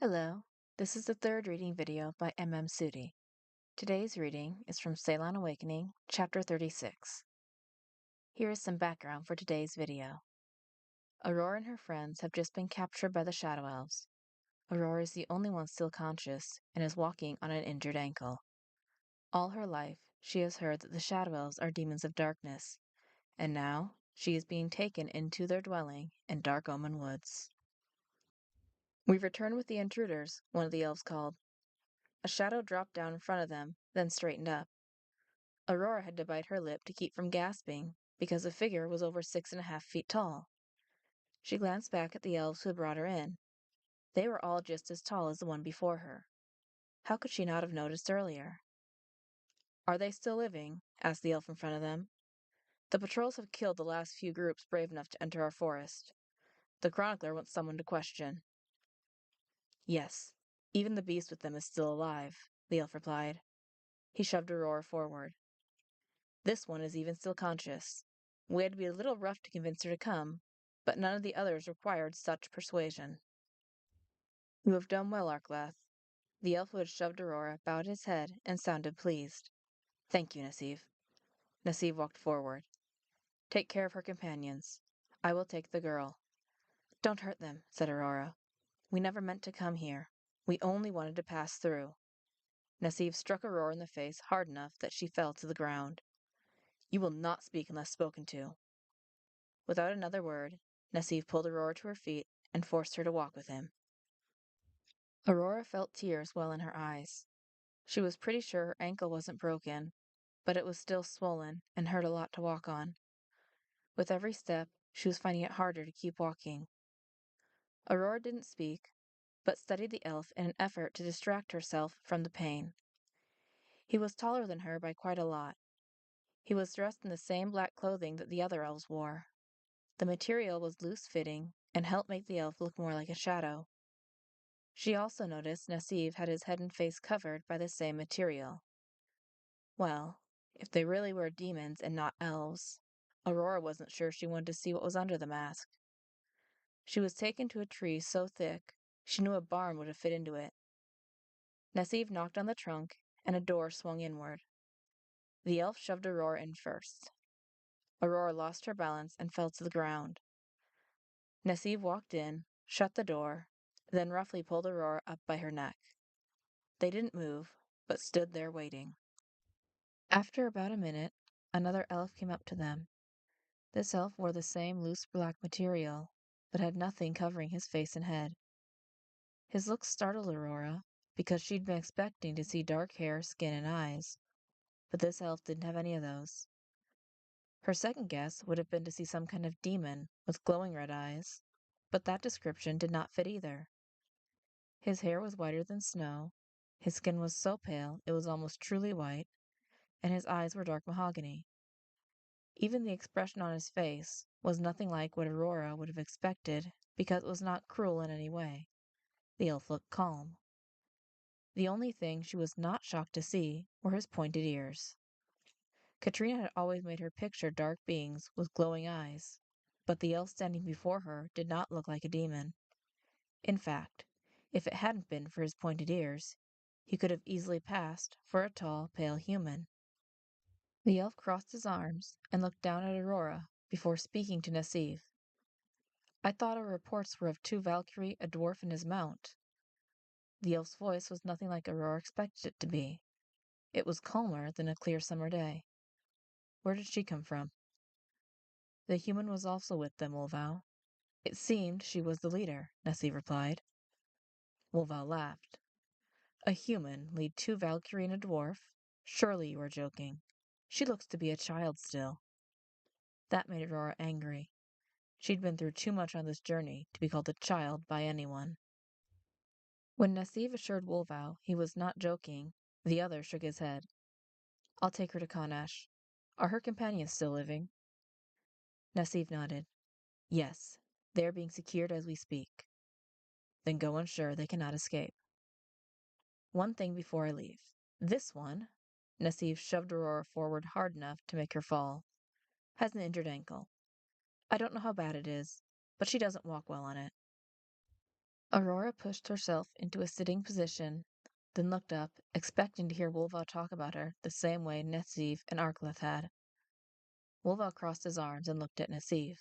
Hello, this is the third reading video by Sudie. Today's reading is from Saylon Awakening, Chapter 36. Here is some background for today's video. Aurora and her friends have just been captured by the Shadow Elves. Aurora is the only one still conscious and is walking on an injured ankle. All her life, she has heard that the Shadow Elves are demons of darkness, and now she is being taken into their dwelling in Dark Omen Woods. "We've returned with the intruders," one of the elves called. A shadow dropped down in front of them, then straightened up. Aurora had to bite her lip to keep from gasping, because the figure was over 6.5 feet tall. She glanced back at the elves who had brought her in. They were all just as tall as the one before her. How could she not have noticed earlier? "Are they still living?" asked the elf in front of them. "The patrols have killed the last few groups brave enough to enter our forest. The chronicler wants someone to question." "Yes, even the beast with them is still alive," the elf replied. He shoved Aurora forward. "This one is even still conscious. We had to be a little rough to convince her to come, but none of the others required such persuasion." "You have done well, Arkleth." The elf who had shoved Aurora bowed his head and sounded pleased. "Thank you, Nassif." Nassif walked forward. "Take care of her companions. I will take the girl." "Don't hurt them," said Aurora. "We never meant to come here. We only wanted to pass through." Nassif struck Aurora in the face hard enough that she fell to the ground. "You will not speak unless spoken to." Without another word, Nassif pulled Aurora to her feet and forced her to walk with him. Aurora felt tears well in her eyes. She was pretty sure her ankle wasn't broken, but it was still swollen and hurt a lot to walk on. With every step, she was finding it harder to keep walking. Aurora didn't speak, but studied the elf in an effort to distract herself from the pain. He was taller than her by quite a lot. He was dressed in the same black clothing that the other elves wore. The material was loose-fitting and helped make the elf look more like a shadow. She also noticed Nassif had his head and face covered by the same material. Well, if they really were demons and not elves, Aurora wasn't sure she wanted to see what was under the mask. She was taken to a tree so thick she knew a barn would have fit into it. Nassif knocked on the trunk, and a door swung inward. The elf shoved Aurora in first. Aurora lost her balance and fell to the ground. Nassif walked in, shut the door, then roughly pulled Aurora up by her neck. They didn't move, but stood there waiting. After about a minute, another elf came up to them. This elf wore the same loose black material, but had nothing covering his face and head. His looks startled Aurora, because she'd been expecting to see dark hair, skin, and eyes, but this elf didn't have any of those. Her second guess would have been to see some kind of demon with glowing red eyes, but that description did not fit either. His hair was whiter than snow, his skin was so pale it was almost truly white, and his eyes were dark mahogany. Even the expression on his face was nothing like what Aurora would have expected, because it was not cruel in any way. The elf looked calm. The only thing she was not shocked to see were his pointed ears. Katrina had always made her picture dark beings with glowing eyes, but the elf standing before her did not look like a demon. In fact, if it hadn't been for his pointed ears, he could have easily passed for a tall, pale human. The elf crossed his arms and looked down at Aurora before speaking to Nassif. "I thought our reports were of two Valkyrie, a dwarf, and his mount." The elf's voice was nothing like Aurora expected it to be. It was calmer than a clear summer day. Where did she come from? "The human was also with them, Wolvow. It seemed she was the leader," Nassif replied. Wolvow laughed. "A human lead two Valkyrie and a dwarf? Surely you are joking. She looks to be a child still." That made Aurora angry. She'd been through too much on this journey to be called a child by anyone. When Nassif assured Wolvow he was not joking, the other shook his head. "I'll take her to Kanash. Are her companions still living?" Nassif nodded. "Yes, they are being secured as we speak." "Then go ensure they cannot escape." "One thing before I leave. This one," Nassif shoved Aurora forward hard enough to make her fall, "has an injured ankle. I don't know how bad it is, but she doesn't walk well on it." Aurora pushed herself into a sitting position, then looked up, expecting to hear Wolval talk about her the same way Nessiv and Arkleth had. Wolval crossed his arms and looked at Nessiv.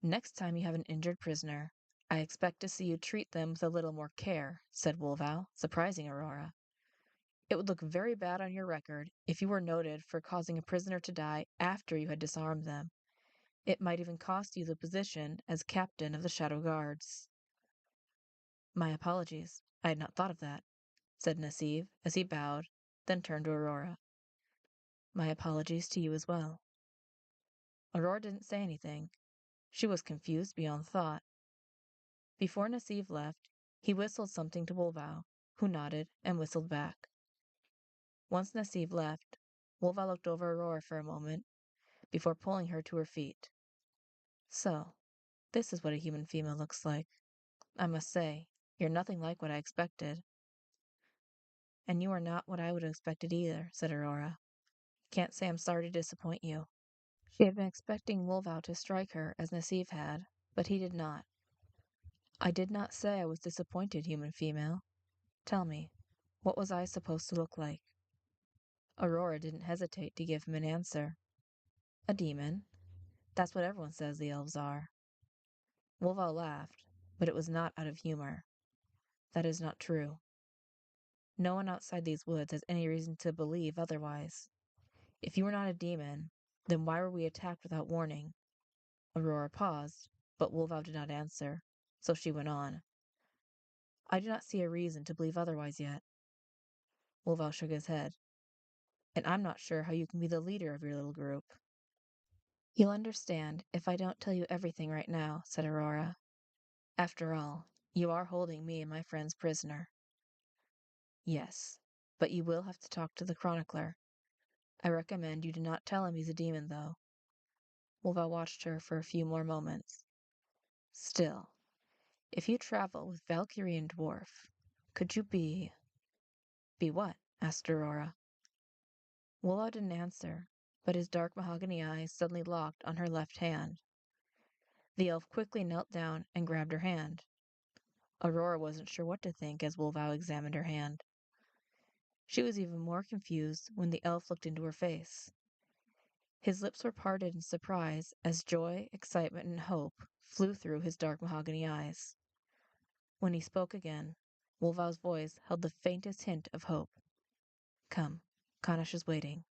"Next time you have an injured prisoner, I expect to see you treat them with a little more care," said Wolval, surprising Aurora. "It would look very bad on your record if you were noted for causing a prisoner to die after you had disarmed them. It might even cost you the position as captain of the Shadow Guards." "My apologies. I had not thought of that," said Nessiv as he bowed, then turned to Aurora. "My apologies to you as well." Aurora didn't say anything. She was confused beyond thought. Before Nessiv left, he whistled something to Wolval, who nodded and whistled back. Once Nessiv left, Wolval looked over Aurora for a moment before pulling her to her feet. "So, this is what a human female looks like. I must say, you're nothing like what I expected." "And you are not what I would have expected either," said Aurora. "Can't say I'm sorry to disappoint you." She had been expecting Wolval to strike her as Nessiv had, but he did not. "I did not say I was disappointed, human female. Tell me, what was I supposed to look like?" Aurora didn't hesitate to give him an answer. "A demon. That's what everyone says the elves are." Wolval laughed, but it was not out of humor. "That is not true. No one outside these woods has any reason to believe otherwise. If you were not a demon, then why were we attacked without warning?" Aurora paused, but Wolval did not answer, so she went on. "I do not see a reason to believe otherwise yet." Wolval shook his head. "And I'm not sure how you can be the leader of your little group." "You'll understand if I don't tell you everything right now," said Aurora. "After all, you are holding me and my friends prisoner." "Yes, but you will have to talk to the chronicler. I recommend you do not tell him he's a demon, though." Wolval watched her for a few more moments. "Still, if you travel with Valkyrie and Dwarf, could you be—" "Be what?" asked Aurora. Wolval didn't answer, but his dark mahogany eyes suddenly locked on her left hand. The elf quickly knelt down and grabbed her hand. Aurora wasn't sure what to think as Wolval examined her hand. She was even more confused when the elf looked into her face. His lips were parted in surprise as joy, excitement, and hope flew through his dark mahogany eyes. When he spoke again, Wolval's voice held the faintest hint of hope. "Come, Kanish is waiting.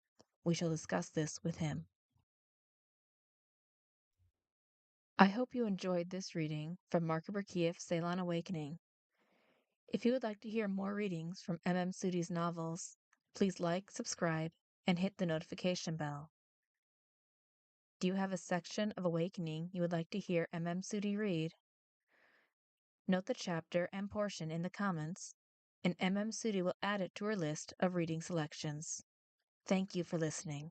We shall discuss this with him." I hope you enjoyed this reading from Mark Brikyif, Saylon Awakening. If you would like to hear more readings from Sudie's novels, please like, subscribe, and hit the notification bell. Do you have a section of Awakening you would like to hear Sudie read? Note the chapter and portion in the comments, and Sudie will add it to her list of reading selections. Thank you for listening.